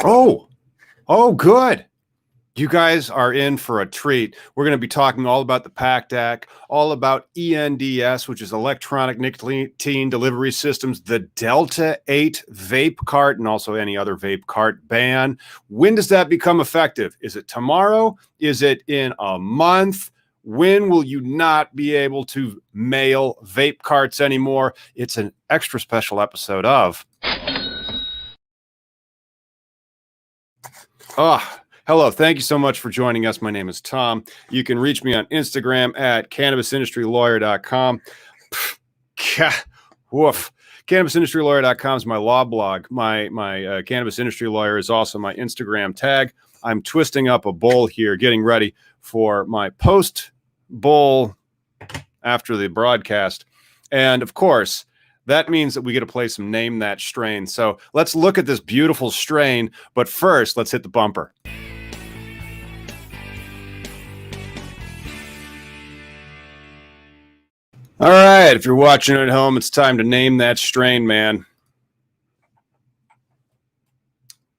Oh, good. You guys are in for a treat. We're going to be talking all about the PACT Act, all about ENDS, which is Electronic Nicotine Delivery Systems, the Delta-8 Vape cart, and also any other vape cart ban. When does that become effective? Is it tomorrow? Is it in a month? When will you not be able to mail vape carts anymore? It's an extra special episode of... Hello, thank you so much for joining us. My name is Tom. You can reach me on Instagram at cannabisindustrylawyer.com. Woof. Cannabisindustrylawyer.com is my law blog. My Cannabis Industry Lawyer is also my Instagram tag. I'm twisting up a bowl here, getting ready for my post-bowl after the broadcast. And of course, that means that we get to play some Name That Strain. So let's look at this beautiful strain. But first, let's hit the bumper. All right, if you're watching at home, it's time to name that strain, man.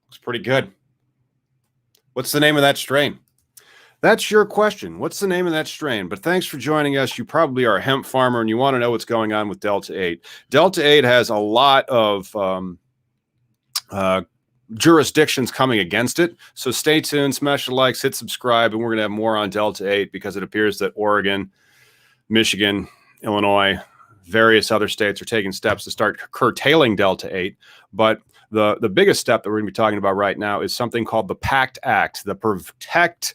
Looks pretty good. What's the name of that strain? That's your question. What's the name of that strain? But thanks for joining us. You probably are a hemp farmer and you want to know what's going on with Delta-8. Delta-8 has a lot of jurisdictions coming against it. So stay tuned, smash the likes, hit subscribe, and we're going to have more on Delta-8 because it appears that Oregon, Michigan, Illinois, various other states are taking steps to start curtailing Delta-8. But the biggest step that we're going to be talking about right now is something called the PACT Act, the Protect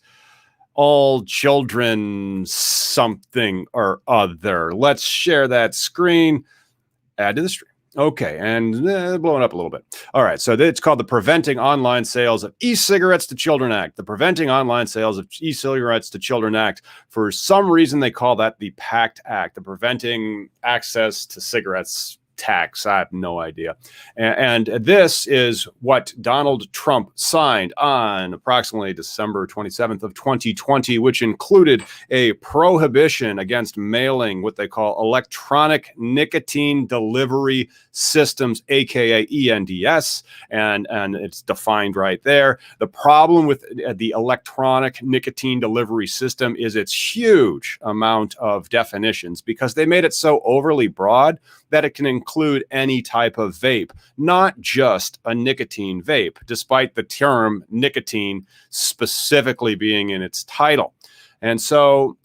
All Children something or other. Let's share that screen. Add to the stream. Okay, and blowing up a little bit. All right, so it's called the Preventing Online Sales of E-Cigarettes to Children Act. The Preventing Online Sales of E-Cigarettes to Children Act. For some reason, they call that the PACT Act, the Preventing Access to Cigarettes Tax. I have no idea. And this is what Donald Trump signed on approximately December 27th of 2020, which included a prohibition against mailing what they call Electronic Nicotine Delivery Systems, aka ENDS, and it's defined right there. The problem with the Electronic Nicotine Delivery System is its huge amount of definitions because they made it so overly broad that it can include any type of vape, not just a nicotine vape, despite the term nicotine specifically being in its title. And so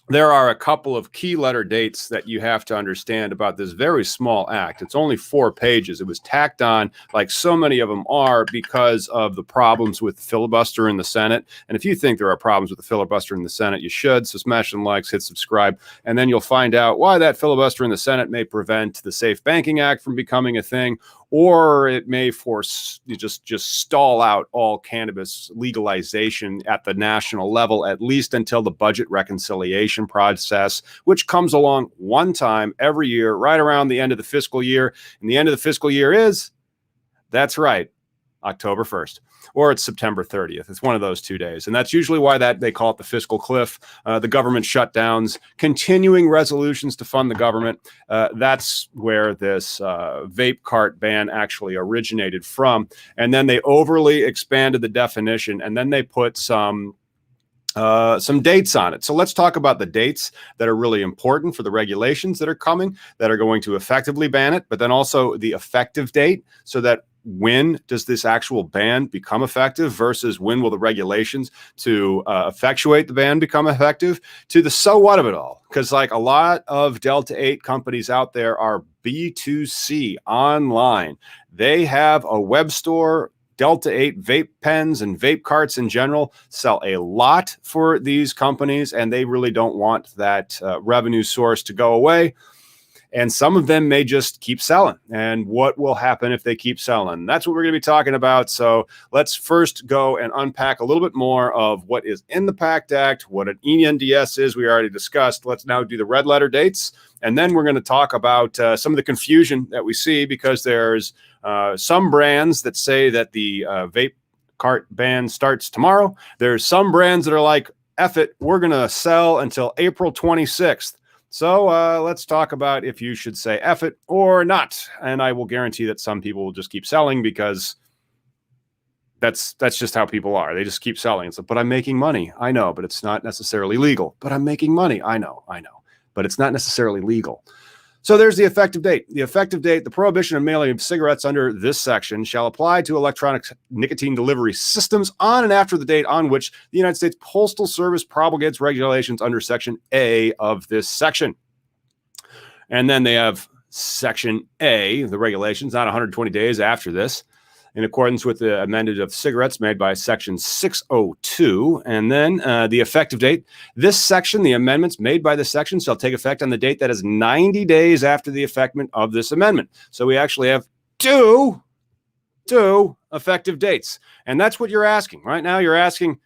there are a couple of key letter dates that you have to understand about this very small act. It's only 4 pages. It was tacked on, like so many of them are, because of the problems with the filibuster in the Senate. And if you think there are problems with the filibuster in the Senate, you should. So smash some likes, hit subscribe, and then you'll find out why that filibuster in the Senate may prevent the Safe Banking Act from becoming a thing, or it may force you just stall out all cannabis legalization at the national level, at least until the budget reconciliation process, which comes along one time every year, right around the end of the fiscal year. And the end of the fiscal year is, that's right, October 1st. Or it's September 30th. It's one of those 2 days. And that's usually why they call it the fiscal cliff, the government shutdowns, continuing resolutions to fund the government. That's where this vape cart ban actually originated from. And then they overly expanded the definition, and then they put some dates on it. So let's talk about the dates that are really important for the regulations that are coming, that are going to effectively ban it, but then also the effective date, so that when does this actual ban become effective versus when will the regulations to effectuate the ban become effective, to the so what of it all. Because like a lot of Delta-8 companies out there are B2C online. They have a web store. Delta-8 vape pens and vape carts in general sell a lot for these companies, and they really don't want that revenue source to go away. And some of them may just keep selling. And what will happen if they keep selling? That's what we're going to be talking about. So let's first go and unpack a little bit more of what is in the PACT Act, what an ENDS is, we already discussed. Let's now do the red letter dates. And then we're going to talk about some of the confusion that we see, because there's some brands that say that the vape cart ban starts tomorrow. There's some brands that are like, F it, we're going to sell until April 26th. So let's talk about if you should say F it or not. And I will guarantee that some people will just keep selling because That's just how people are. They just keep selling. It's like, but I'm making money. I know, but it's not necessarily legal. But I'm making money. I know, but it's not necessarily legal. So there's the effective date. The effective date, the prohibition of mailing of cigarettes under this section shall apply to electronic nicotine delivery systems on and after the date on which the United States Postal Service promulgates regulations under Section A of this section. And then they have Section A, the regulations, not 120 days after this, in accordance with the amendment of cigarettes made by Section 602. And then the effective date. This section, the amendments made by this section, shall take effect on the date that is 90 days after the effective of this amendment. So we actually have two effective dates. And that's what you're asking. Right now you're asking,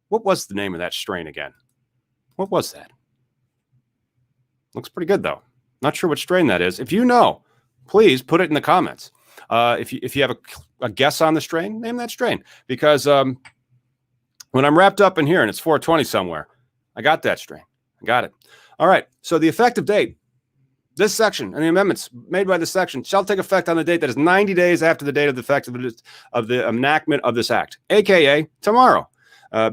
what was the name of that strain again? What was that? Looks pretty good, though. Not sure what strain that is. If you know, please put it in the comments. If you have a guess on the strain, name that strain. Because when I'm wrapped up in here and it's 420 somewhere, I got that strain. I got it. All right. So the effective date, this section and the amendments made by this section shall take effect on the date that is 90 days after the date of the effectiveness of the enactment of this act, aka tomorrow.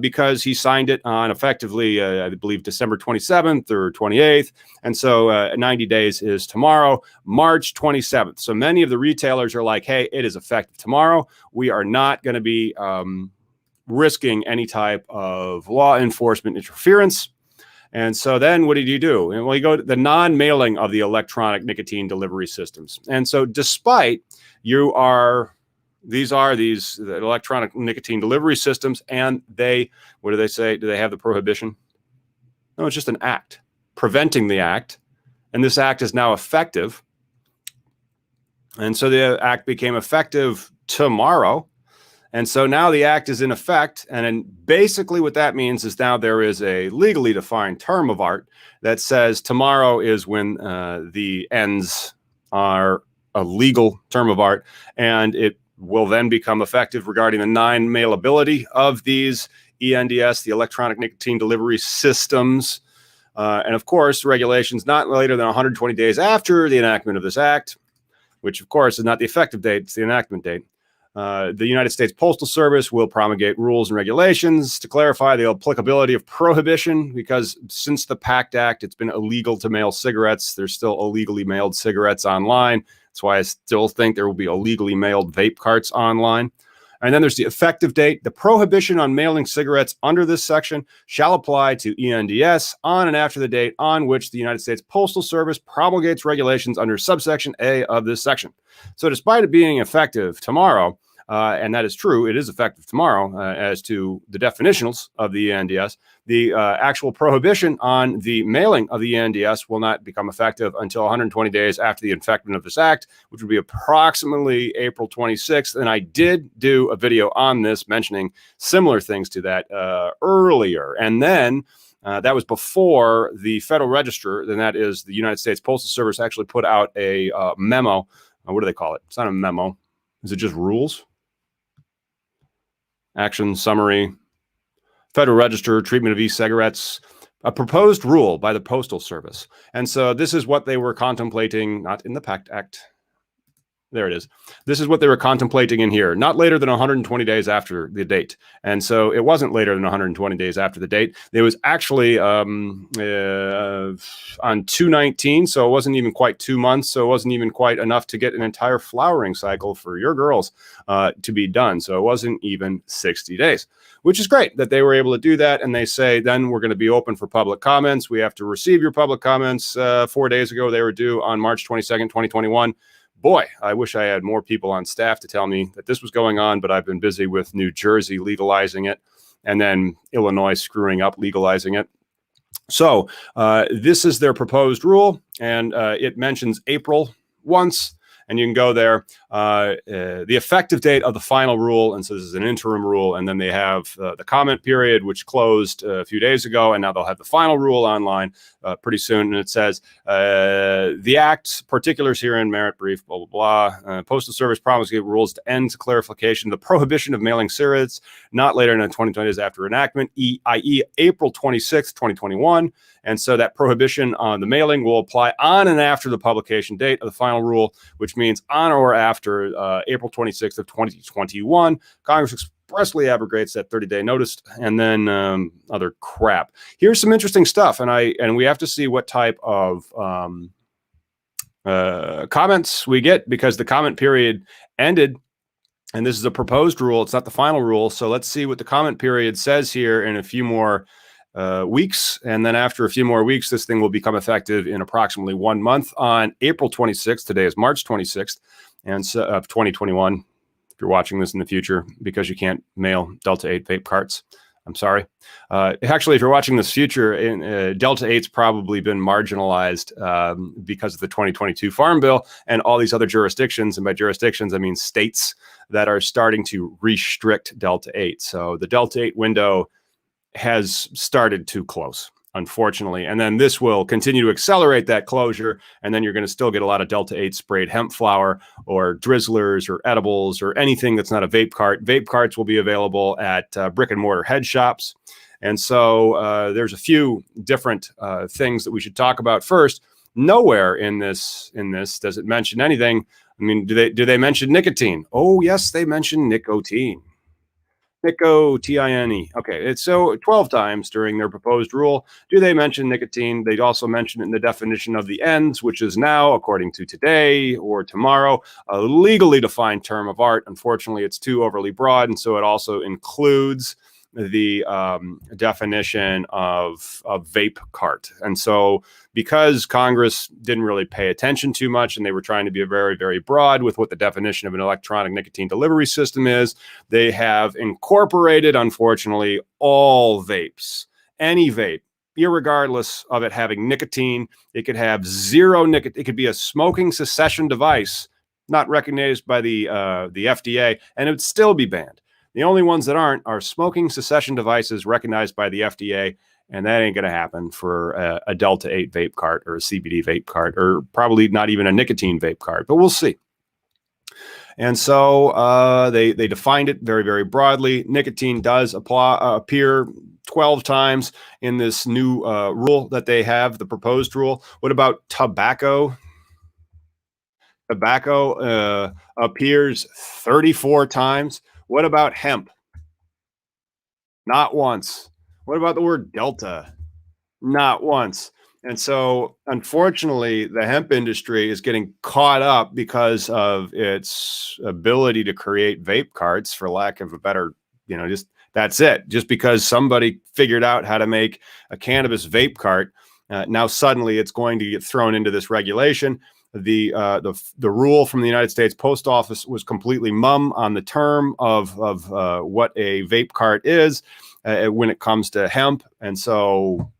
Because he signed it on effectively, I believe, December 27th or 28th. And so 90 days is tomorrow, March 27th. So many of the retailers are like, hey, it is effective tomorrow. We are not going to be risking any type of law enforcement interference. And so then what did you do? And well, you go to the non-mailing of the electronic nicotine delivery systems. And so despite these are the electronic nicotine delivery systems, and what do they say? Do they have the prohibition? No, it's just an act preventing the act, and this act is now effective. And so the act became effective tomorrow, and so now the act is in effect, and then basically what that means is now there is a legally defined term of art that says tomorrow is when the ends are a legal term of art, and it will then become effective regarding the non-mailability of these ENDS, the Electronic Nicotine Delivery Systems. And of course, regulations not later than 120 days after the enactment of this act, which of course is not the effective date, it's the enactment date. The United States Postal Service will promulgate rules and regulations to clarify the applicability of prohibition, because since the PACT Act, it's been illegal to mail cigarettes. There's still illegally mailed cigarettes online. That's why I still think there will be illegally mailed vape carts online. And then there's the effective date. The prohibition on mailing cigarettes under this section shall apply to ENDS on and after the date on which the United States Postal Service promulgates regulations under subsection A of this section. So despite it being effective tomorrow, and that is true, it is effective tomorrow as to the definitionals of the ENDS, the actual prohibition on the mailing of the ENDS will not become effective until 120 days after the enactment of this act, which would be approximately April 26th. And I did do a video on this mentioning similar things to that earlier. And then that was before the Federal Register, and that is the United States Postal Service, actually put out a memo. What do they call it? It's not a memo. Is it just rules? Action summary, Federal Register, treatment of e-cigarettes, a proposed rule by the Postal Service. And so this is what they were contemplating, not in the PACT Act. There it is. This is what they were contemplating in here, not later than 120 days after the date. And so it wasn't later than 120 days after the date. It was actually on 2/19, so it wasn't even quite 2 months. So it wasn't even quite enough to get an entire flowering cycle for your girls to be done. So it wasn't even 60 days, which is great that they were able to do that. And they say, then we're going to be open for public comments. We have to receive your public comments. 4 days ago, they were due on March 22nd, 2021. Boy, I wish I had more people on staff to tell me that this was going on, but I've been busy with New Jersey legalizing it and then Illinois screwing up legalizing it. So this is their proposed rule, and it mentions April once, and you can go there. The effective date of the final rule, and so this is an interim rule, and then they have the comment period, which closed a few days ago, and now they'll have the final rule online pretty soon. And it says, the Act, particulars herein, merit brief, blah, blah, blah. Postal Service promulgated rules to end clarification the prohibition of mailing cigarettes not later than 20 days after enactment, i.e. April 26th, 2021. And so that prohibition on the mailing will apply on and after the publication date of the final rule, which means on or after April 26th of 2021. Congress expressly abrogates that 30-day notice, and then other crap. Here's some interesting stuff, and we have to see what type of comments we get, because the comment period ended, and this is a proposed rule. It's not the final rule. So let's see what the comment period says here in a few more weeks. And then after a few more weeks, this thing will become effective in approximately 1 month on April 26th. Today is March 26th and so, of 2021. If you're watching this in the future, because you can't mail Delta-8 vape carts, I'm sorry. Actually, if you're watching this future, Delta-8's probably been marginalized because of the 2022 Farm Bill and all these other jurisdictions. And by jurisdictions, I mean states that are starting to restrict Delta-8. So the Delta-8 window has started to close, unfortunately. And then this will continue to accelerate that closure. And then you're going to still get a lot of Delta-8 sprayed hemp flower or drizzlers or edibles or anything that's not a vape cart. Vape carts will be available at brick and mortar head shops. And so there's a few different things that we should talk about. First, nowhere in this does it mention anything. I mean, do they mention nicotine? Oh, yes, they mention nicotine. Nicotine. Okay, it's so 12 times during their proposed rule do they mention nicotine. They'd also mention it in the definition of the ends, which is now, according to today or tomorrow, a legally defined term of art. Unfortunately, it's too overly broad, and so it also includes the definition of vape cart. And so because Congress didn't really pay attention too much, and they were trying to be very, very broad with what the definition of an electronic nicotine delivery system is, they have incorporated, unfortunately, all vapes, any vape, irregardless of it having nicotine. It could have zero nicotine. It could be a smoking cessation device, not recognized by the FDA, and it would still be banned. The only ones that aren't are smoking cessation devices recognized by the FDA, and that ain't going to happen for a Delta-8 vape cart or a CBD vape cart, or probably not even a nicotine vape cart, but we'll see. And so they defined it very, very broadly. Nicotine does appear 12 times in this new rule that they have, the proposed rule. What about tobacco? Tobacco appears 34 times. What about hemp? Not once. What about the word Delta? Not once. And so, unfortunately, the hemp industry is getting caught up because of its ability to create vape carts, for lack of a better, just that's it. Just because somebody figured out how to make a cannabis vape cart, now suddenly it's going to get thrown into this regulation. The rule from the United States Post Office was completely mum on the term of what a vape cart is when it comes to hemp, and so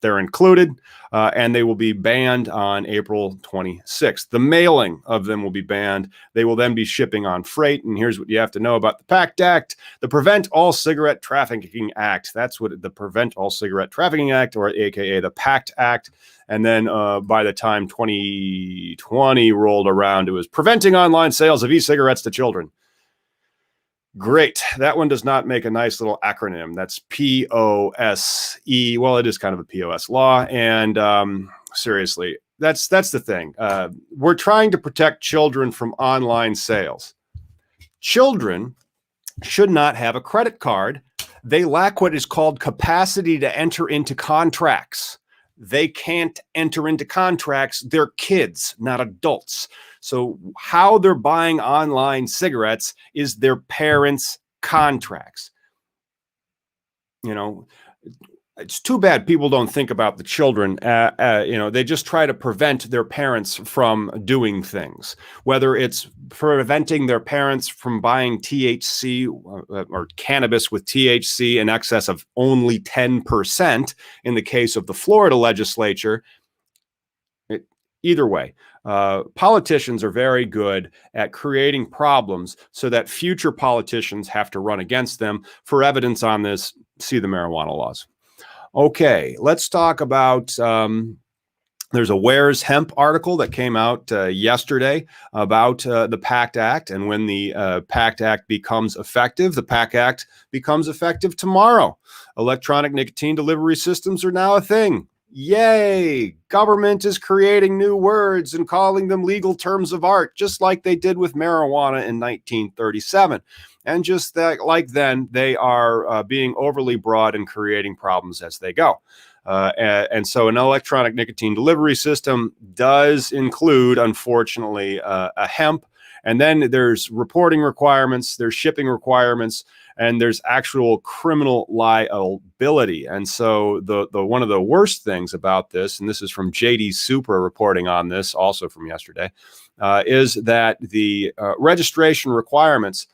they're included, and they will be banned on April 26th. The mailing of them will be banned. They will then be shipping on freight. And here's what you have to know about the PACT Act, the Prevent All Cigarette Trafficking Act. That's what the Prevent All Cigarette Trafficking Act, or AKA the PACT Act. And then by the time 2020 rolled around, it was Preventing Online Sales of E-Cigarettes to Children. Great. That one does not make a nice little acronym. That's POSE. Well, it is kind of a POS law. And seriously, that's the thing. We're trying to protect children from online sales. Children should not have a credit card. They lack what is called capacity to enter into contracts. They can't enter into contracts. They're kids, not adults. So how they're buying online cigarettes is their parents' contracts. It's too bad people don't think about the children. They just try to prevent their parents from doing things, whether it's preventing their parents from buying THC or cannabis with THC in excess of only 10% in the case of the Florida legislature. Either way, politicians are very good at creating problems so that future politicians have to run against them. For evidence on this, see the marijuana laws. Okay, let's talk about, there's a Where's Hemp article that came out yesterday about the PACT Act. And when the PACT Act becomes effective, the PACT Act becomes effective tomorrow. Electronic nicotine delivery systems are now a thing. Yay! Government is creating new words and calling them legal terms of art, just like they did with marijuana in 1937. And just that, like then, they are being overly broad and creating problems as they go. And so an electronic nicotine delivery system does include, unfortunately, a hemp. And then there's reporting requirements, there's shipping requirements, and there's actual criminal liability. And so the one of the worst things about this, and this is from JD Super reporting on this, also from yesterday, is that the registration requirements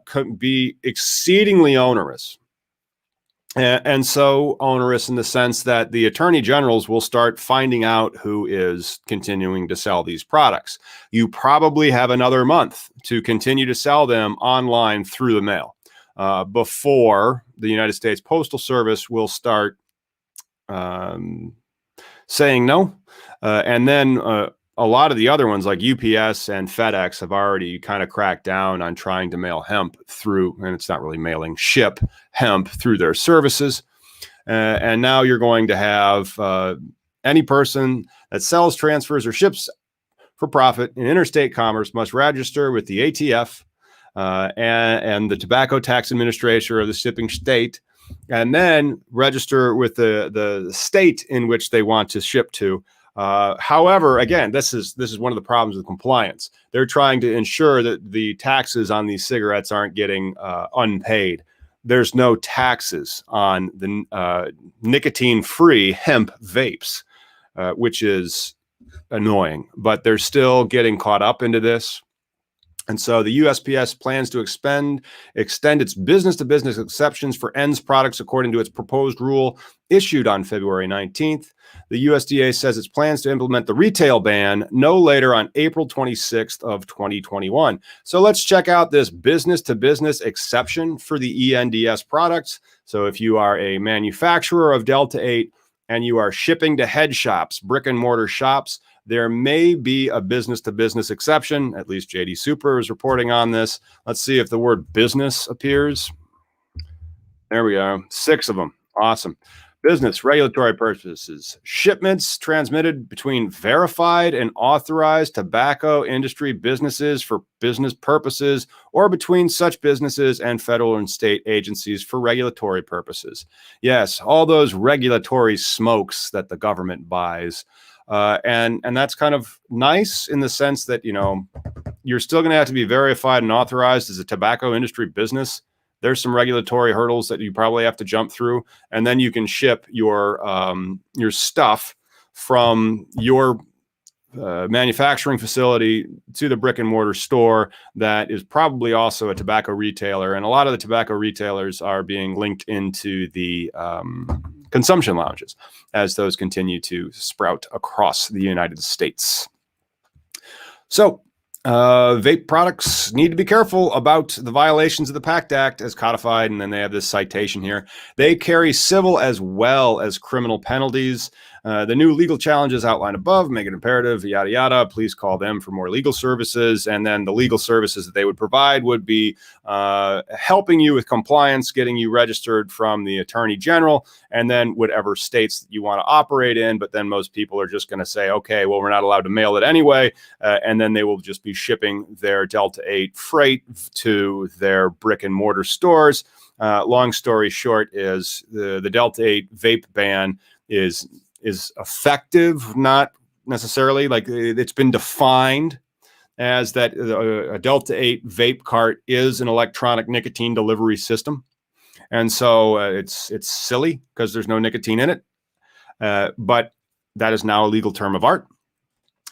could be exceedingly onerous. And so onerous in the sense that the attorney generals will start finding out who is continuing to sell these products. You probably have another month to continue to sell them online through the mail before the United States Postal Service will start saying no. And then a lot of the other ones like UPS and FedEx have already kind of cracked down on trying to mail hemp through, and it's not really mailing, ship hemp through their services. And now you're going to have any person that sells, transfers, or ships for profit in interstate commerce must register with the ATF and the Tobacco Tax Administration of the shipping state, and then register with the state in which they want to ship to. However, again, this is one of the problems with compliance. They're trying to ensure that the taxes on these cigarettes aren't getting unpaid. There's no taxes on the nicotine-free hemp vapes, which is annoying, but they're still getting caught up into this. And so the USPS plans to extend its business-to-business exceptions for ENDS products according to its proposed rule issued on February 19th. The USDA says it plans to implement the retail ban no later on April 26th of 2021. So let's check out this business-to-business exception for the ENDS products. So if you are a manufacturer of Delta-8 and you are shipping to head shops, brick and mortar shops, there may be a business-to-business exception. At least JD Super is reporting on this. Let's see if the word business appears. There we go. 6 of them. Awesome. Business, regulatory purposes, shipments transmitted between verified and authorized tobacco industry businesses for business purposes or between such businesses and federal and state agencies for regulatory purposes. Yes, all those regulatory smokes that the government buys. And that's kind of nice in the sense that, you know, you're still going to have to be verified and authorized as a tobacco industry business. There's some regulatory hurdles that you probably have to jump through, and then you can ship your stuff from your manufacturing facility to the brick and mortar store that is probably also a tobacco retailer. And a lot of the tobacco retailers are being linked into the consumption lounges as those continue to sprout across the United States. So vape products need to be careful about the violations of the PACT Act as codified, and then they have this citation here. They carry civil as well as criminal penalties. The new legal challenges outlined above make it imperative, yada, yada. Please call them for more legal services. And then the legal services that they would provide would be helping you with compliance, getting you registered from the Attorney General, and then whatever states that you want to operate in. But then most people are just going to say, okay, well, we're not allowed to mail it anyway. And then they will just be shipping their Delta-8 freight to their brick and mortar stores. Long story short is the Delta-8 vape ban is effective, not necessarily like it's been defined as that a Delta-8 vape cart is an electronic nicotine delivery system. And so it's silly because there's no nicotine in it. But that is now a legal term of art.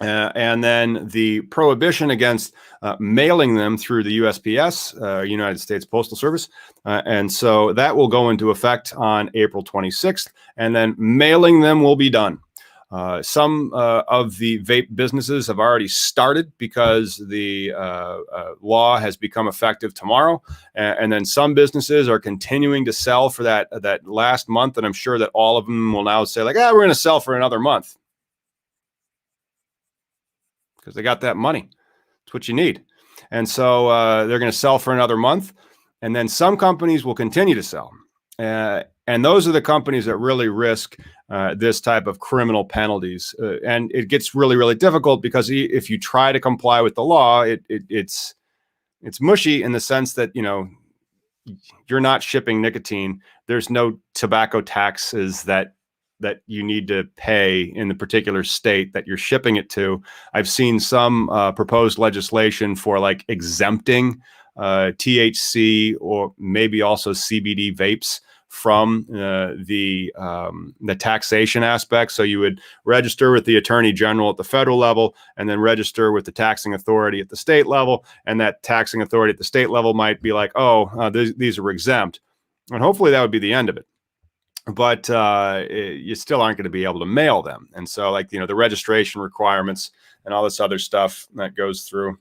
And then the prohibition against mailing them through the USPS, United States Postal Service. And so that will go into effect on April 26th, and then mailing them will be done. Some of the vape businesses have already started because the law has become effective tomorrow. And then some businesses are continuing to sell for that last month. And I'm sure that all of them will now say like, we're going to sell for another month. Because they got that money. It's what you need. And so they're going to sell for another month. And then some companies will continue to sell. And And those are the companies that really risk this type of criminal penalties. And it gets really, really difficult because if you try to comply with the law, it's mushy in the sense that, you know, you're not shipping nicotine. There's no tobacco taxes that you need to pay in the particular state that you're shipping it to. I've seen some proposed legislation for like exempting THC or maybe also CBD vapes from the taxation aspect. So you would register with the Attorney General at the federal level and then register with the taxing authority at the state level. And that taxing authority at the state level might be like, oh, these are exempt. And hopefully that would be the end of it. But you still aren't going to be able to mail them. And so, like, you know, the registration requirements and all this other stuff that goes through.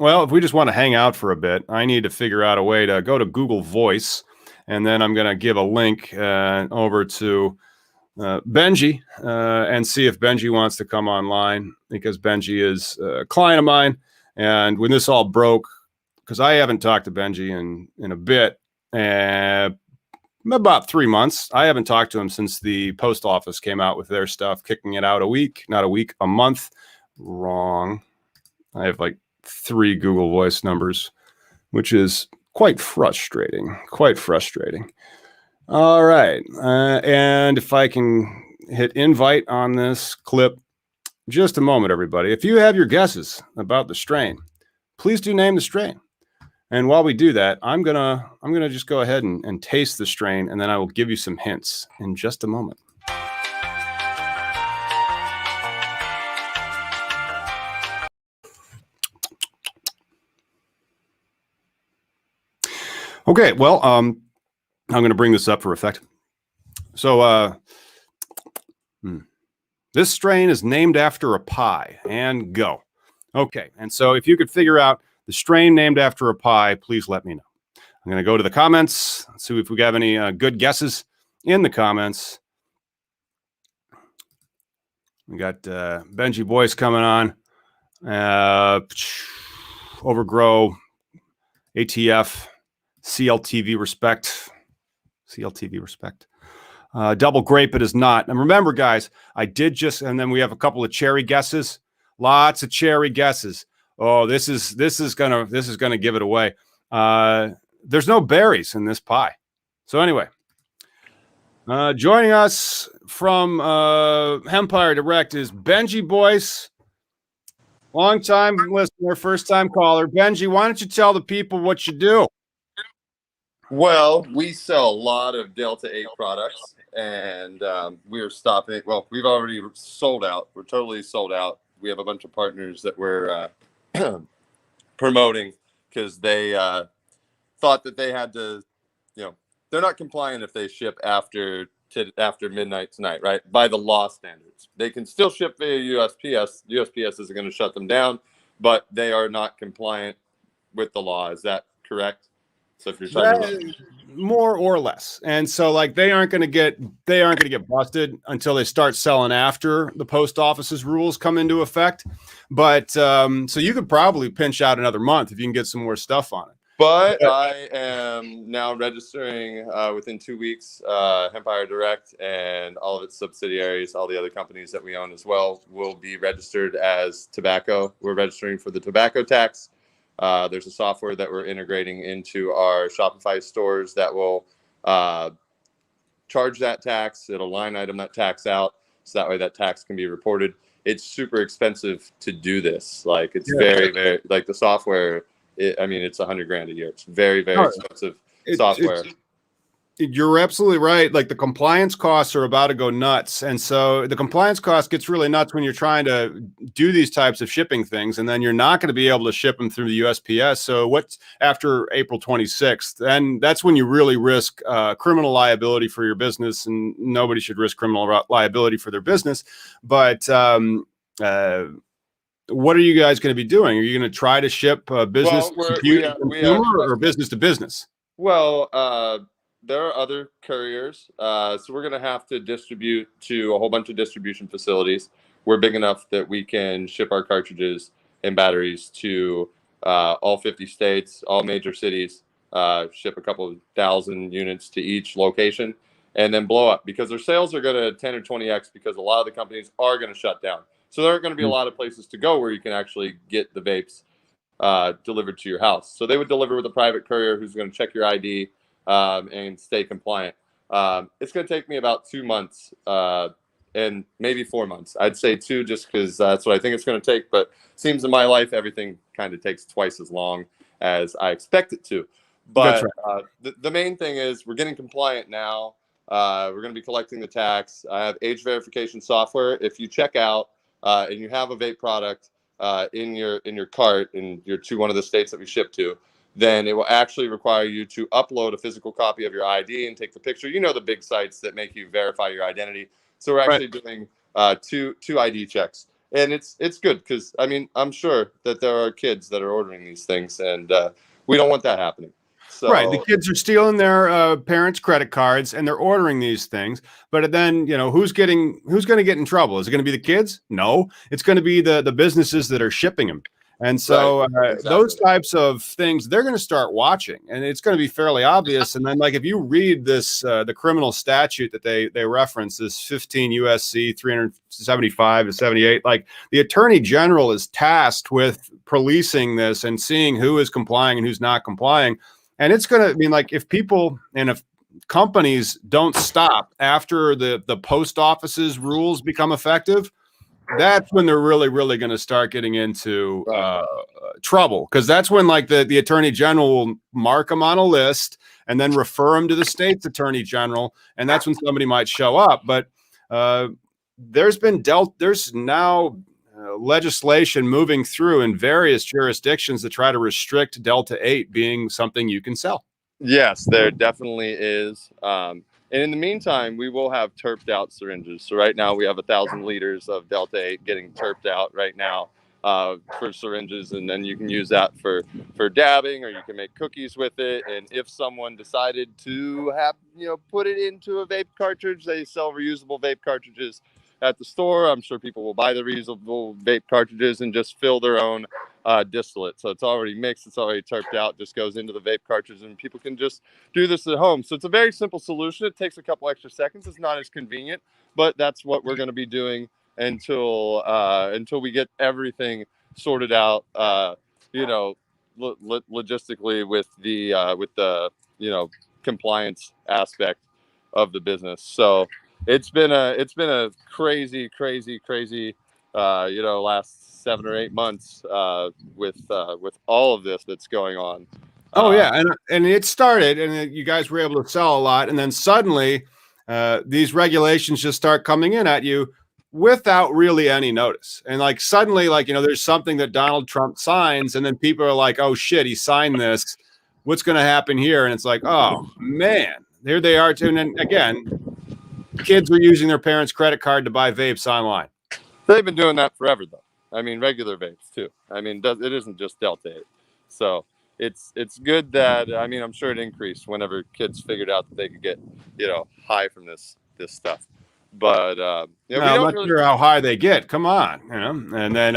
Well, if we just want to hang out for a bit, I need to figure out a way to go to Google Voice, and then I'm going to give a link over to Benji and see if Benji wants to come online, because Benji is a client of mine. And when this all broke, because I haven't talked to Benji in a bit, about 3 months. I haven't talked to him since the post office came out with their stuff, kicking it out a month. Wrong. I have like 3 Google Voice numbers, which is quite frustrating. All right. And if I can hit invite on this clip, just a moment, everybody. If you have your guesses about the strain, please do name the strain. And while we do that, I'm gonna just go ahead and taste the strain, and then I will give you some hints in just a moment. Okay, well, I'm going to bring this up for effect. So this strain is named after a pie, and go. Okay, and so if you could figure out the strain named after a pie, please let me know. I'm going to go to the comments, see if we have any good guesses in the comments. We got Benji Boyce coming on. Overgrow, ATF, CLTV respect. Double grape it is not. And remember, guys, I did just, and then we have a couple of cherry guesses. Lots of cherry guesses. Oh, this is gonna give it away. There's no berries in this pie. So anyway, joining us from Hempire Direct is Benji Boyce, long-time listener, first-time caller. Benji, why don't you tell the people what you do? Well, we sell a lot of Delta-8 products, and we're stopping. Well, we've already sold out. We're totally sold out. We have a bunch of partners that we're promoting because they thought that they had to, you know, they're not compliant if they ship after midnight tonight, right? By the law standards. They can still ship via USPS. USPS isn't going to shut them down, but they are not compliant with the law. Is that correct? So if you're talking more or less, and so like they aren't going to get busted until they start selling after the post office's rules come into effect. But so you could probably pinch out another month if you can get some more stuff on it. But I am now registering within 2 weeks. Hempire Direct and all of its subsidiaries, all the other companies that we own as well, will be registered as tobacco. We're registering for the tobacco tax. There's a software that we're integrating into our Shopify stores that will charge that tax. It'll line item that tax out, so that way that tax can be reported. It's super expensive to do this. Like it's very, very, like the software. I mean, it's $100,000 a year. It's very, very expensive software. You're absolutely right. Like the compliance costs are about to go nuts. And so the compliance cost gets really nuts when you're trying to do these types of shipping things. And then you're not going to be able to ship them through the USPS. So what's after April 26th? Then that's when you really risk criminal liability for your business. And nobody should risk criminal liability for their business. But what are you guys going to be doing? Are you going to try to ship business to consumer or business to business? Well, there are other couriers, so we're going to have to distribute to a whole bunch of distribution facilities. We're big enough that we can ship our cartridges and batteries to all 50 states, all major cities, ship a couple of thousand units to each location, and then blow up because their sales are going to 10 or 20x because a lot of the companies are going to shut down. So there aren't going to be a lot of places to go where you can actually get the vapes delivered to your house. So they would deliver with a private courier who's going to check your ID and stay compliant. It's going to take me about 2 months and maybe 4 months. I'd say 2 just because that's what I think it's going to take. But it seems in my life, everything kind of takes twice as long as I expect it to. But right. The main thing is we're getting compliant now. We're going to be collecting the tax. I have age verification software. If you check out and you have a vape product in your cart and you're to one of the states that we ship to, then it will actually require you to upload a physical copy of your ID and take the picture. You know, the big sites that make you verify your identity. So we're actually doing two ID checks, and it's good because I mean I'm sure that there are kids that are ordering these things, and we don't want that happening. So, right, the kids are stealing their parents' credit cards and they're ordering these things. But then, you know, who's going to get in trouble? Is it going to be the kids? No, it's going to be the businesses that are shipping them. And so exactly. Those types of things, they're going to start watching, and it's going to be fairly obvious. And then, like, if you read this, the criminal statute that they reference, this 15 USC 375 to 78, like the attorney general is tasked with policing this and seeing who is complying and who's not complying. And it's going to mean, like, if people and if companies don't stop after the post office's rules become effective, that's when they're really going to start getting into trouble, because that's when, like, the attorney general will mark them on a list and then refer them to the state's attorney general, and that's when somebody might show up. But there's now legislation moving through in various jurisdictions to try to restrict Delta-8 being something you can sell. Yes, there definitely is. And in the meantime, we will have terped out syringes. So right now we have 1,000 liters of Delta-8 getting terped out right now for syringes. And then you can use that for dabbing, or you can make cookies with it. And if someone decided to put it into a vape cartridge, they sell reusable vape cartridges at the store. I'm sure people will buy the reusable vape cartridges and just fill their own distillate. So it's already mixed, it's already terped out, just goes into the vape cartridge, and people can just do this at home. So it's a very simple solution. It takes a couple extra seconds. It's not as convenient, but that's what we're going to be doing until we get everything sorted out, logistically with the compliance aspect of the business. So it's been a crazy last 7 or 8 months with all of this that's going on. Oh yeah, and it started, and you guys were able to sell a lot, and then suddenly these regulations just start coming in at you without really any notice. And like suddenly, like, there's something that Donald Trump signs, and then people are like, "Oh shit, he signed this. What's going to happen here?" And it's like, "Oh man, here they are too." And then again, kids were using their parents' credit card to buy vapes online. They've been doing that forever, though. I mean, regular vapes too. I mean, it isn't just Delta-8. So it's good that, I mean, I'm sure it increased whenever kids figured out that they could get, high from this stuff. But I'm not sure how high they get. Come on, and then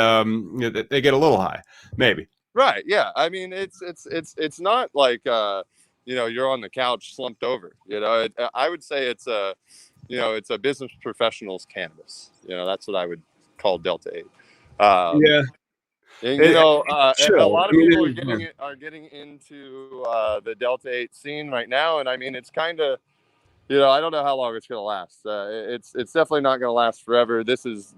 they get a little high, maybe. Right? Yeah. I mean, it's not like you're on the couch slumped over. I would say it's a business professional's cannabis. That's what I would call Delta-8. Yeah. And, a lot of people are getting into the Delta-8 scene right now, and I mean, it's kind of, I don't know how long it's going to last. It's definitely not going to last forever. This is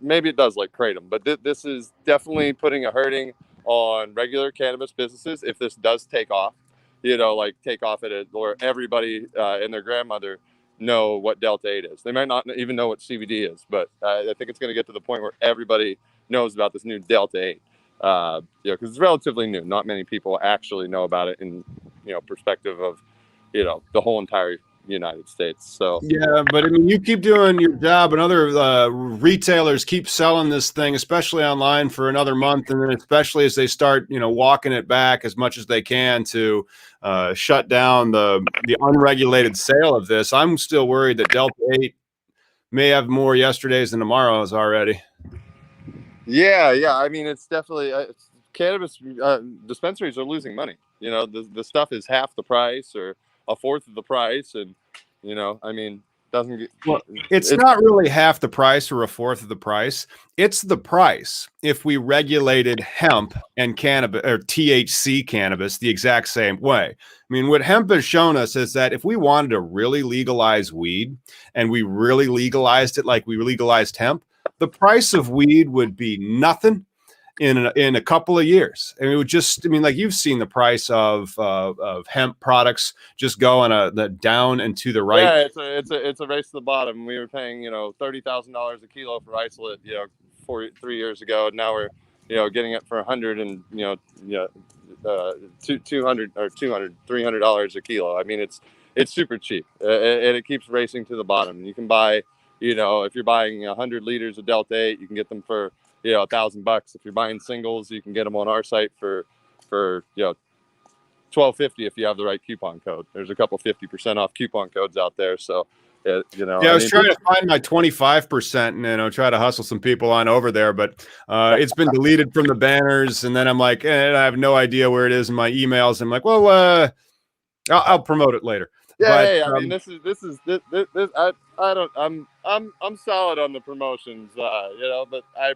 maybe it does, like Kratom, but this is definitely putting a hurting on regular cannabis businesses if this does take off. Take off at it, or everybody and their grandmother know what Delta-8 is. They might not even know what CBD is, but I think it's going to get to the point where everybody knows about this new Delta-8, because it's relatively new. Not many people actually know about it in, perspective of, the whole entire United States. So yeah, but I mean, you keep doing your job, and other retailers keep selling this thing, especially online, for another month, and then especially as they start, walking it back as much as they can to shut down the unregulated sale of this. I'm still worried that Delta-8 may have more yesterdays than tomorrows already. Yeah. I mean, it's definitely cannabis dispensaries are losing money. You know, the stuff is half the price or a fourth of the price, and you know, I mean, doesn't get, Well, it's not really half the price or a fourth of the price. It's the price. If we regulated hemp and cannabis or THC cannabis the exact same way. I mean, what hemp has shown us is that if we wanted to really legalize weed and we really legalized it like we legalized hemp, the price of weed would be nothing in a couple of years. And it would just, I mean, like you've seen the price of hemp products just go on the down and to the right. Yeah, it's a race to the bottom. We were paying, you know, $30,000 a kilo for isolate, you know, 3 years ago, and now we're, you know, getting it for 100 and $200 or $300 a kilo. I mean, it's super cheap, and it keeps racing to the bottom. You can buy, you know, if you're buying 100 liters of Delta-8, you can get them for, you know, $1,000. If you're buying singles, you can get them on our site for you know, $12.50 if you have the right coupon code. There's a couple 50% off coupon codes out there. So, you know, yeah, I was trying to find my 25% and, you know, try to hustle some people on over there, but it's been deleted from the banners. And then I'm like, I have no idea where it is in my emails. I'm like, well, I'll promote it later. Yeah, but, hey, I mean, this I'm solid on the promotions, you know, but I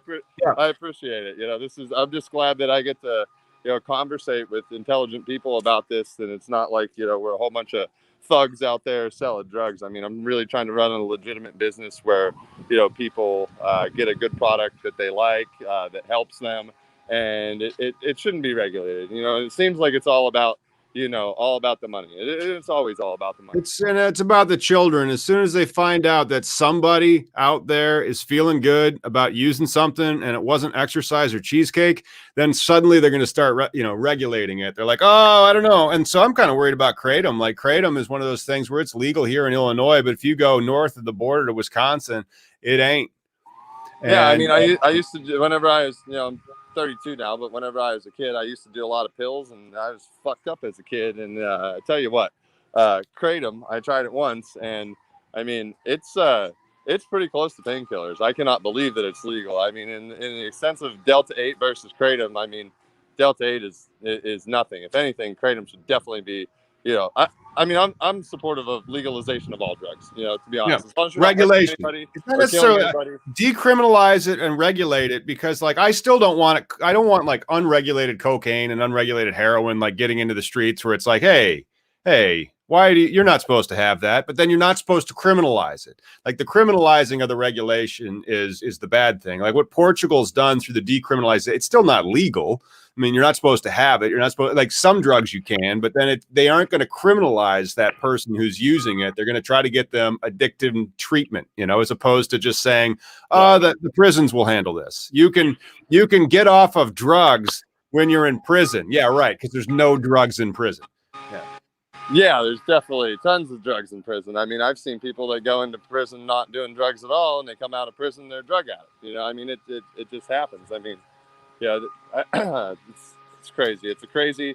appreciate it. You know, I'm just glad that I get to, you know, conversate with intelligent people about this, and it's not like, you know, we're a whole bunch of thugs out there selling drugs. I mean, I'm really trying to run a legitimate business where, you know, people get a good product that they like, that helps them, and it shouldn't be regulated. You know, it seems like it's all about, you know, all about the money. It's always all about the money. It's about the children. As soon as they find out that somebody out there is feeling good about using something and it wasn't exercise or cheesecake, then suddenly they're going to start, regulating it. They're like, oh, I don't know. And so I'm kind of worried about Kratom. Like Kratom is one of those things where it's legal here in Illinois, but if you go north of the border to Wisconsin, it ain't. Yeah, I mean, I used to, whenever I was, you know, I'm 32 now, but whenever I was a kid, I used to do a lot of pills, and I was fucked up as a kid. And I tell you what, Kratom, I tried it once, and I mean, it's pretty close to painkillers. I cannot believe that it's legal. I mean, in the sense of Delta-8 versus Kratom, I mean, Delta-8 is nothing. If anything, Kratom should definitely be, you know, I mean, I'm supportive of legalization of all drugs, you know, to be honest. Yeah. As long as you're Regulation. not anybody, it's not necessarily decriminalize it and regulate it, because like I still don't want it. I don't want like unregulated cocaine and unregulated heroin like getting into the streets where it's like, hey, why you're not supposed to have that, but then you're not supposed to criminalize it. Like the criminalizing of the regulation is the bad thing. Like what Portugal's done through the decriminalization, it's still not legal. I mean, you're not supposed to have it. You're not supposed, like some drugs you can, but then they aren't going to criminalize that person who's using it. They're going to try to get them addictive treatment, you know, as opposed to just saying, the prisons will handle this. You can get off of drugs when you're in prison. Yeah, right. Because there's no drugs in prison. Yeah, there's definitely tons of drugs in prison. I mean, I've seen people that go into prison not doing drugs at all, and they come out of prison, they're drug addicts. You know, I mean, it just happens. I mean, yeah, it's crazy. It's a crazy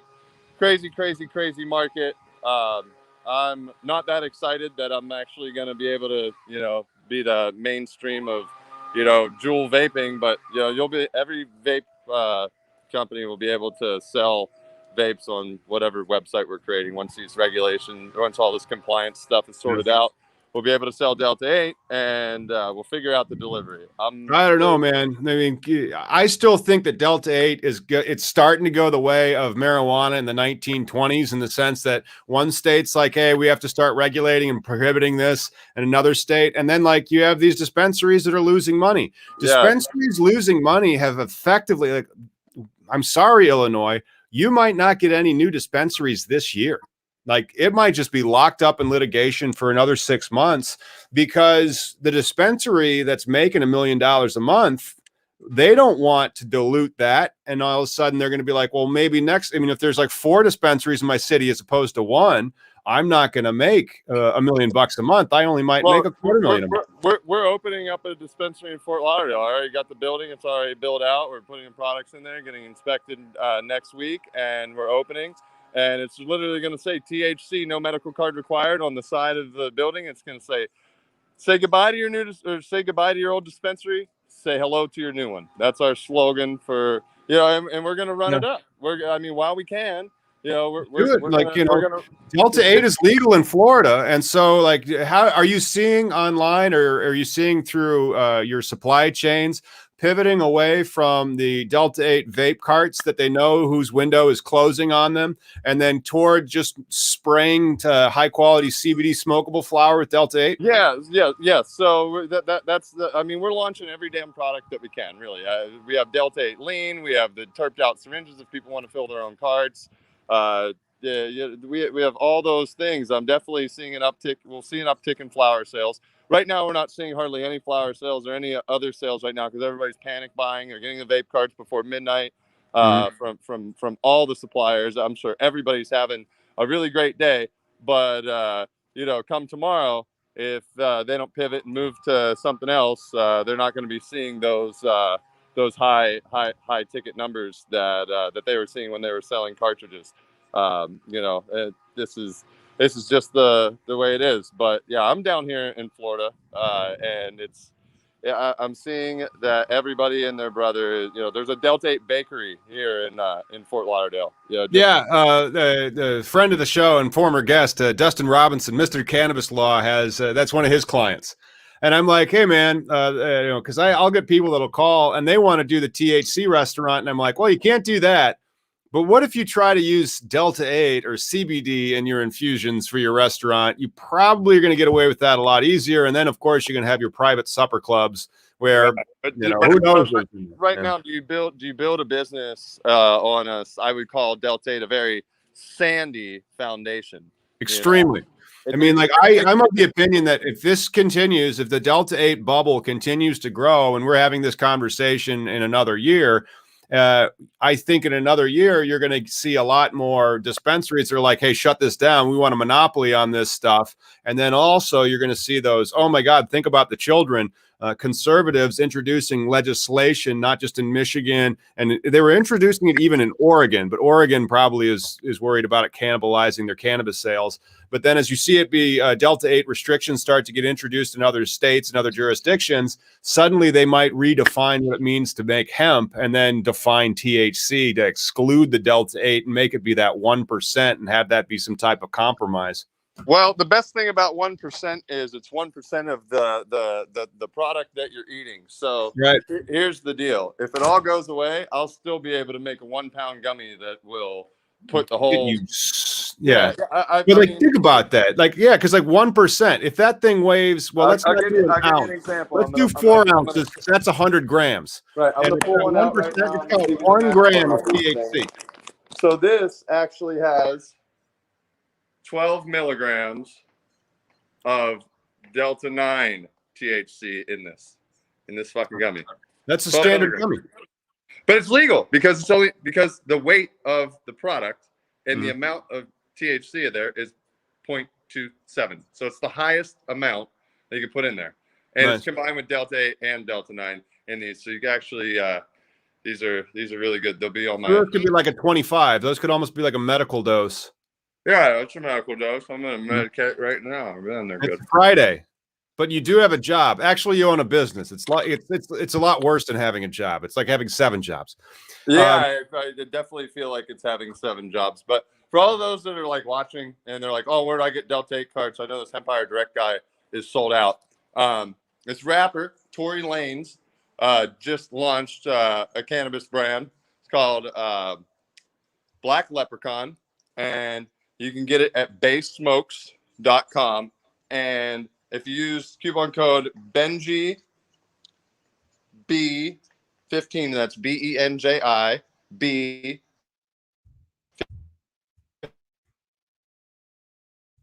market. I'm not that excited that I'm actually going to be able to, you know, be the mainstream of, you know, Juul vaping, but you know, every vape company will be able to sell vapes on whatever website we're creating. Once all this compliance stuff is sorted out, we'll be able to sell Delta-8, and we'll figure out the delivery. I don't know, man. I mean, I still think that Delta-8 is good. It's starting to go the way of marijuana in the 1920s, in the sense that one state's like, hey, we have to start regulating and prohibiting this, and another state. And then like you have these dispensaries that are losing money. Dispensaries losing money have effectively, like, I'm sorry, Illinois, you might not get any new dispensaries this year. Like it might just be locked up in litigation for another 6 months, because the dispensary that's making $1 million a month, they don't want to dilute that. And all of a sudden they're going to be like, well, maybe if there's like 4 dispensaries in my city as opposed to 1, I'm not going to make $1 million a month. I only might make $250,000 a month. We're opening up a dispensary in Fort Lauderdale. I already got the building. It's already built out. We're putting products in there, getting inspected next week, and we're opening. And it's literally going to say THC, no medical card required, on the side of the building. It's going to say goodbye to your say goodbye to your old dispensary. Say hello to your new one. That's our slogan for, you know, and we're gonna run it up. I mean, while we can, you know, do it. we're Like, gonna, you know, we're gonna. Delta-8 is legal in Florida. And so, like, how are you seeing online, or are you seeing through your supply chains pivoting away from the Delta-8 vape carts that they know whose window is closing on them, and then toward just spraying to high quality CBD smokable flower with Delta-8? Yeah. So that's the. I mean, we're launching every damn product that we can. Really, we have Delta-8 Lean. We have the terped out syringes if people want to fill their own carts. We have all those things. I'm definitely seeing an uptick. We'll see an uptick in flower sales. Right now, we're not seeing hardly any flower sales or any other sales right now because everybody's panic buying. They're getting the vape carts before midnight from all the suppliers. I'm sure everybody's having a really great day, but you know, come tomorrow, if they don't pivot and move to something else, they're not going to be seeing those high ticket numbers that they were seeing when they were selling cartridges. You know, this is just the way it is. But yeah, I'm down here in Florida, and I'm seeing that everybody and their brother, you know, there's a Delta-8 bakery here in Fort Lauderdale. The friend of the show and former guest, Dustin Robinson, Mr. Cannabis Law, has that's one of his clients. And I'm like, hey, man, you know, because I'll get people that'll call and they want to do the THC restaurant. And I'm like, well, you can't do that. But what if you try to use Delta-8 or CBD in your infusions for your restaurant? You probably are going to get away with that a lot easier. And then, of course, you're going to have your private supper clubs where, you know, who knows? Right now, do you build a business on I would call Delta-8 a very sandy foundation? Extremely. You know? I mean, like, I'm of the opinion that if this continues, if the Delta-8 bubble continues to grow, and we're having this conversation in another year, I think in another year, you're going to see a lot more dispensaries that are like, hey, shut this down. We want a monopoly on this stuff. And then also you're going to see those, oh my God, think about the children, conservatives introducing legislation, not just in Michigan. And they were introducing it even in Oregon, but Oregon probably is worried about it cannibalizing their cannabis sales. But then as you see it be Delta-8 restrictions start to get introduced in other states and other jurisdictions, suddenly they might redefine what it means to make hemp and then define THC to exclude the Delta-8 and make it be that 1% and have that be some type of compromise. Well, the best thing about 1% is it's 1% of the product that you're eating. So right. Here's the deal. If it all goes away, I'll still be able to make a 1 pound gummy that will put the whole but like, think about that. Like, yeah, because like 1%, if that thing weighs, well, let's not do an ounce. An example. Let's do 4 ounces. That's 100 grams. Right. I'm going to pull one out right now. It's called 1 gram of THC. So this actually has 12 milligrams of Delta-9 THC in this fucking gummy. That's a standard gummy. But it's legal because the weight of the product and the amount of THC in there is 0.27. So it's the highest amount that you can put in there. And it's combined with Delta-8 and Delta-9 in these. So you can actually these are really good. They'll be on my. Those could be like a 25. Those could almost be like a medical dose. Yeah, it's a medical dose. I'm gonna medicate right now. Man, they're good. It's Friday. But you do have a job. Actually, you own a business. It's like it's a lot worse than having a job. It's like having 7 jobs. Yeah, I definitely feel like it's having 7 jobs. But for all of those that are like watching and they're like, "Oh, where do I get Delta-8 carts?" I know this Hempire Direct guy is sold out. This rapper Tory Lanez just launched a cannabis brand. It's called Black Leprechaun, and you can get it at basesmokes.com. And if you use coupon code Benji B15, that's BENJI B.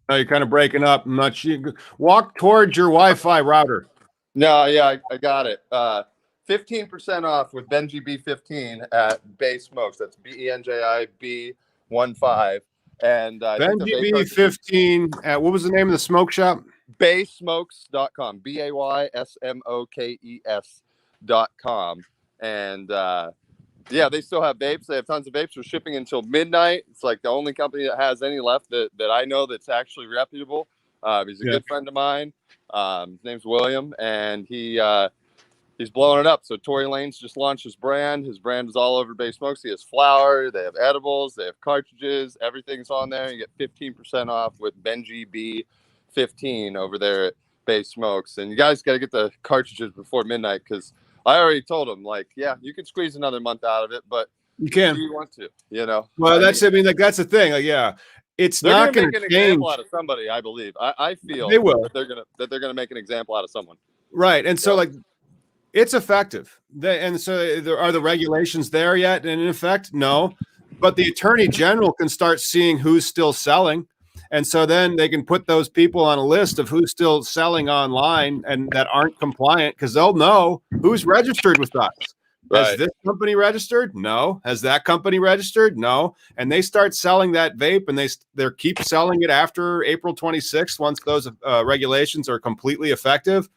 You're kind of breaking up. I'm not sure. Walk towards your Wi-Fi router. No, yeah, I got it. 15% off with Benji B15 at Bay Smokes. That's BENJI B15. And Benji B15 at, what was the name of the smoke shop? Baysmokes.com. BAYSMOKES.com. And yeah, they still have vapes. They have tons of vapes. We're shipping until midnight. It's like the only company that has any left that I know that's actually reputable. He's a good friend of mine. His name's William, and he he's blowing it up. So Tory Lanez just launched his brand. His brand is all over Bay Smokes. He has flour, they have edibles, they have cartridges, everything's on there. You get 15% off with Benji B15 over there at Bay Smokes. And you guys got to get the cartridges before midnight, because I already told him, like, yeah, you can squeeze another month out of it, but you can. do you want to? You know. Well, that's like that's the thing. Like, yeah, it's not going to make an change. example out of somebody. I believe. I feel they will. that they're gonna make an example out of someone. Right, and so like it's effective. And so there are the regulations there yet? And in effect, no. But the attorney general can start seeing who's still selling. And so then they can put those people on a list of who's still selling online and that aren't compliant, because they'll know who's registered with us. Right. Has this company registered? No. Has that company registered? No. And they start selling that vape, and they keep selling it after April 26th once those regulations are completely effective.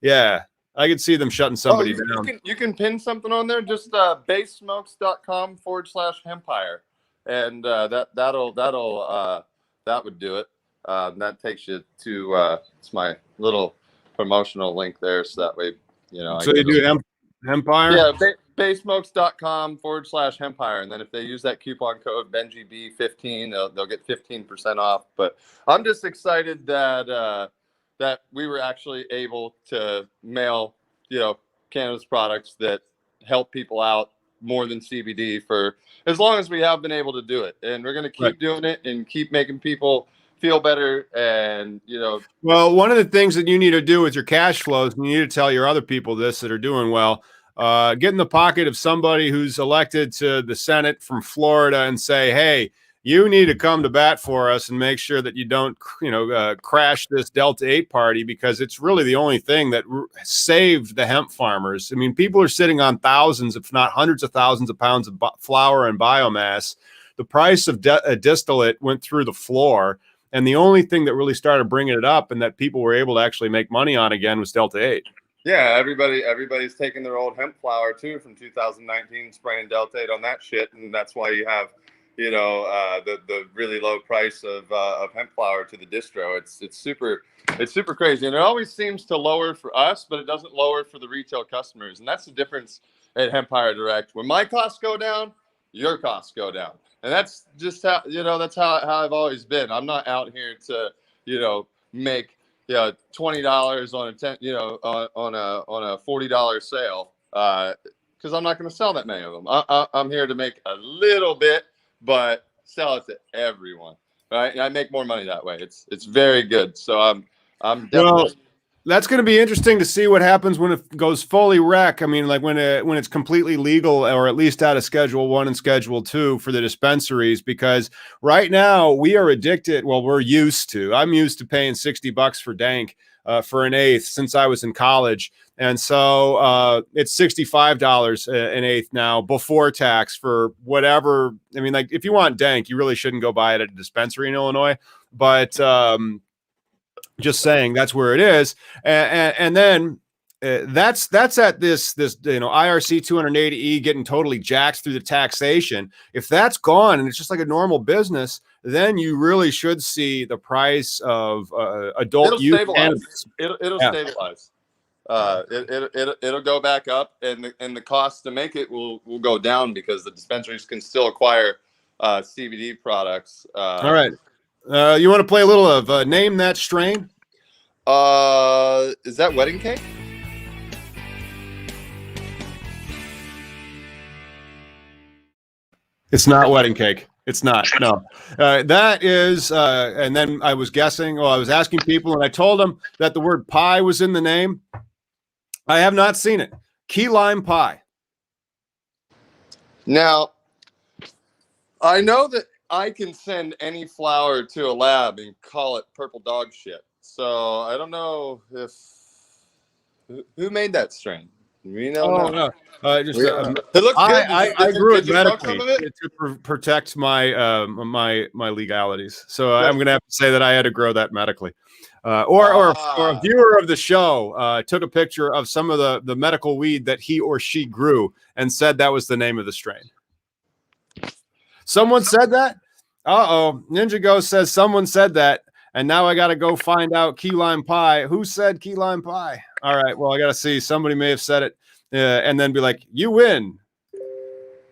Yeah, I could see them shutting somebody down. You can pin something on there. Just baysmokes.com/hempire, and that would do it. That takes you to it's my little promotional link there, so that way So you do Hempire? Yeah, baysmokes.com/hempire, and then if they use that coupon code BenjiB15, they'll get 15% off. But I'm just excited that that we were actually able to mail, cannabis products that help people out more than CBD for as long as we have been able to do it. And we're going to keep doing it and keep making people feel better. And, well, one of the things that you need to do with your cash flows, and you need to tell your other people this that are doing well, get in the pocket of somebody who's elected to the Senate from Florida and say, hey, you need to come to bat for us and make sure that you don't, crash this Delta-8 party, because it's really the only thing that saved the hemp farmers. I mean, people are sitting on thousands, if not hundreds of thousands of pounds of flour and biomass. The price of distillate went through the floor. And the only thing that really started bringing it up and that people were able to actually make money on again was Delta-8. Yeah, everybody's taking their old hemp flour too from 2019, spraying Delta-8 on that shit, and that's why you have the really low price of hemp flour to the distro. It's super crazy, and it always seems to lower for us, but it doesn't lower for the retail customers, and that's the difference at Hempire Direct. When my costs go down, your costs go down, and that's just how that's how I've always been. I'm not out here to make $20 on a on a $40 sale because I'm not going to sell that many of them. I'm here to make a little bit, but sell it to everyone, right? And I make more money that way. It's very good. So I'm definitely. Well, that's going to be interesting to see what happens when it goes fully rec. I mean, like when it's completely legal, or at least out of Schedule 1 and Schedule 2 for the dispensaries, because right now we are addicted. Well, I'm used to paying $60 for dank for an eighth since I was in college. And so it's $65 an eighth now before tax for whatever. I mean, like if you want dank, you really shouldn't go buy it at a dispensary in Illinois, but just saying that's where it is. And then that's at this IRC 280E getting totally jacked through the taxation. If that's gone and it's just like a normal business, then you really should see the price of adult use cannabis. It'll stabilize. It'll go back up, and the cost to make it will go down because the dispensaries can still acquire CBD products. All right. You want to play a little of Name That Strain? Is that Wedding Cake? It's not Wedding Cake. It's not. No. That is, and then I was guessing, well, I was asking people, and I told them that the word pie was in the name. I have not seen it. Key lime pie. Now, I know that I can send any flower to a lab and call it purple dog shit. So I don't know if who made that strain. We know. Oh no! It looks good. I grew it medically to protect my my legalities. So I'm going to have to say that I had to grow that medically. Or a viewer of the show took a picture of some of the medical weed that he or she grew and said that was the name of the strain. Someone said that? Uh-oh. Ninja Ghost says someone said that. And now I got to go find out key lime pie. Who said key lime pie? All right. Well, I got to see. Somebody may have said it, and then be like, you win.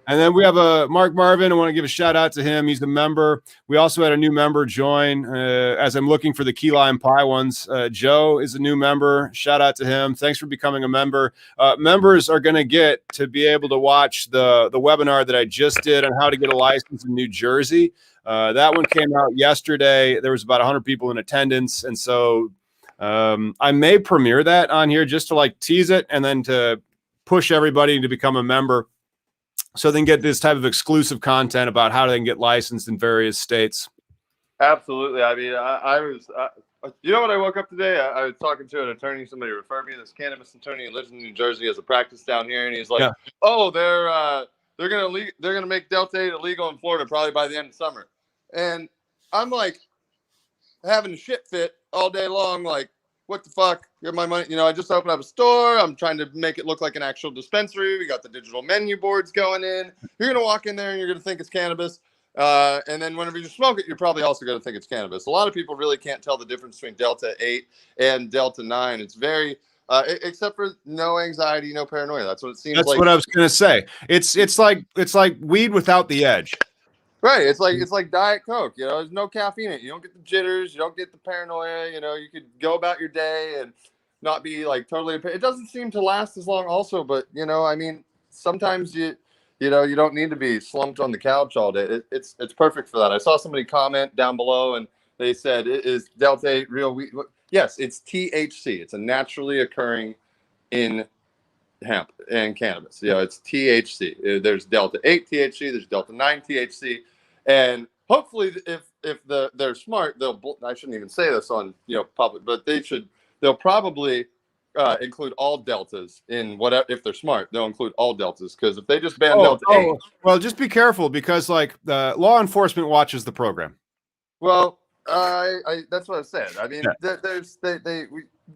And then we have a Mark Marvin. I want to give a shout out to him. He's a member. We also had a new member join as I'm looking for the key lime pie ones. Joe is a new member. Shout out to him. Thanks for becoming a member. Members are going to get to be able to watch the webinar that I just did on how to get a license in New Jersey. That one came out yesterday. There was about 100 people in attendance. And so I may premiere that on here just to like tease it and then to push everybody to become a member, so they can get this type of exclusive content about how they can get licensed in various states. Absolutely. I mean, I was, you know what, I woke up today, I was talking to an attorney, somebody referred me to this cannabis attorney who lives in New Jersey, has a practice down here, and he's like, oh, they're gonna make Delta-8 illegal in Florida probably by the end of summer. And I'm like having a shit fit all day long, like, what the fuck? Get my money. You know, I just opened up a store. I'm trying to make it look like an actual dispensary. We got the digital menu boards going in. You're going to walk in there and you're going to think it's cannabis. And then whenever you smoke it, you're probably also going to think it's cannabis. A lot of people really can't tell the difference between Delta-8 and Delta-9. It's very, except for no anxiety, no paranoia. That's what it seems like. That's what I was going to say. It's like weed without the edge. Right. It's like Diet Coke. You know, there's no caffeine in it. You don't get the jitters. You don't get the paranoia. You know, you could go about your day and not be like totally. It doesn't seem to last as long also. But, you know, I mean, sometimes you don't need to be slumped on the couch all day. It's perfect for that. I saw somebody comment down below and they said, is Delta-8 real weed? Yes, it's THC. It's a naturally occurring in hemp and cannabis. You know, it's THC. There's Delta-8 THC. There's Delta-9 THC. And hopefully, if they're smart, I shouldn't even say this on public, but they'll probably include all deltas in whatever. If they're smart, they'll include all deltas, because if they just ban Delta-8, well, just be careful, because like the law enforcement watches the program. Well, that's what I said. I mean,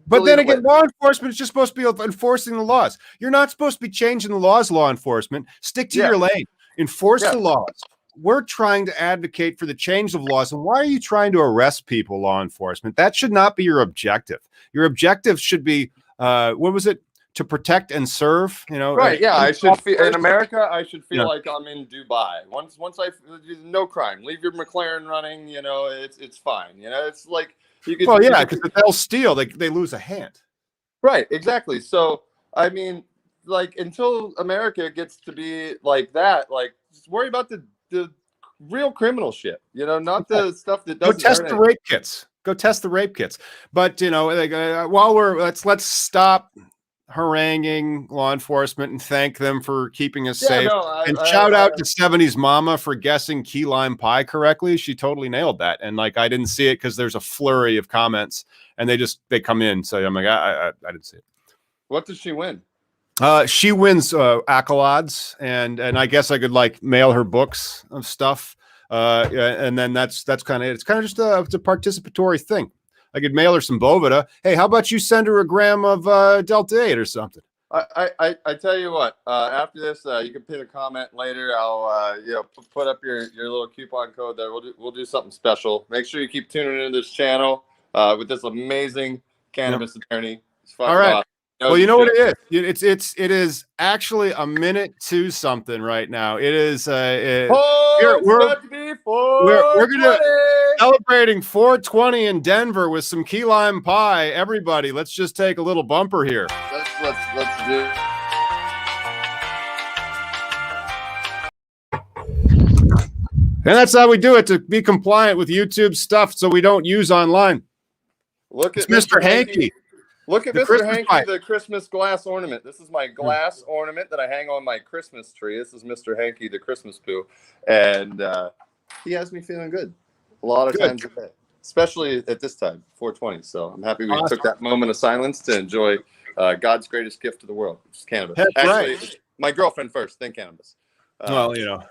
But then again, law enforcement is just supposed to be enforcing the laws. You're not supposed to be changing the laws, law enforcement. Stick to your lane. Enforce the laws. We're trying to advocate for the change of laws. And why are you trying to arrest people, law enforcement? That should not be your objective. Your objective should be, what was it? To protect and serve, you know? Right. Yeah. I should feel in America. I should feel like I'm in Dubai. Once no crime. Leave your McLaren running. You know, it's fine. You know, it's like you could. Well, yeah, because if they'll steal, they lose a hand. Right. Exactly. So I mean, like, until America gets to be like that, like, just worry about the real criminal shit. You know, not the stuff that doesn't. Go test the rape kits. Go test the rape kits. But you know, like, while let's stop haranguing law enforcement and thank them for keeping us safe. And shout out to 70s Mama for guessing key lime pie correctly. She totally nailed that. And like, I didn't see it because there's a flurry of comments and they come in. So I'm like, I didn't see it. What does she win? She wins accolades, and I guess I could like mail her books of stuff. And then that's kind of it. It's kind of just it's a participatory thing. I could mail her some Bovida. Hey, how about you send her a gram of Delta-8 or something? I tell you what. After this, you can pin a comment later. I'll put up your little coupon code there. We'll do something special. Make sure you keep tuning into this channel with this amazing cannabis attorney. All right. Awesome. Well, you know what it is? It is actually a minute to something right now. It is. We're gonna celebrating 420 in Denver with some key lime pie. Everybody, let's just take a little bumper here. Let's do it. And that's how we do it, to be compliant with YouTube stuff, so we don't use online. Look at Mr. Hanky. Look at Mr. Hanky, the Christmas glass ornament. This is my glass ornament that I hang on my Christmas tree. This is Mr. Hanky, the Christmas poo. And he has me feeling good a lot of times a day, especially at this time, 420. So I'm happy we took that moment of silence to enjoy God's greatest gift to the world, which is cannabis. That's Actually, right. My girlfriend first, then cannabis. Well, you know,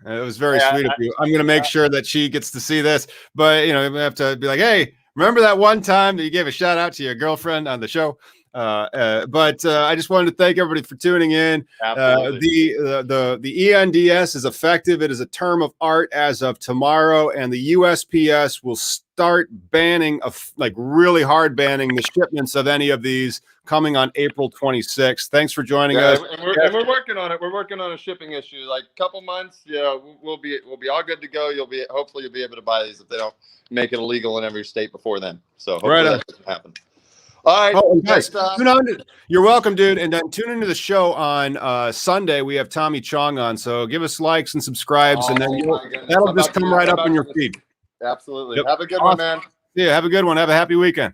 it was very sweet of you. I'm going to make sure that she gets to see this, but you know, we have to be like, hey, remember that one time that you gave a shout out to your girlfriend on the show? But I just wanted to thank everybody for tuning in. Absolutely. The ENDS is effective. It is a term of art as of tomorrow, and the USPS will start banning, really hard banning, the shipments of any of these coming on April 26th. Thanks for joining us. And we're working on it. We're working on a shipping issue. Like a couple months, we'll be all good to go. Hopefully you'll be able to buy these if they don't make it illegal in every state before then. So hopefully that doesn't happen. All right. Oh, guys, you're welcome, dude. And then tune into the show on Sunday. We have Tommy Chong on. So give us likes and subscribes, and then that'll just come right up in your feed. Absolutely. Yep. Have a good one, man. Yeah, have a good one. Have a happy weekend.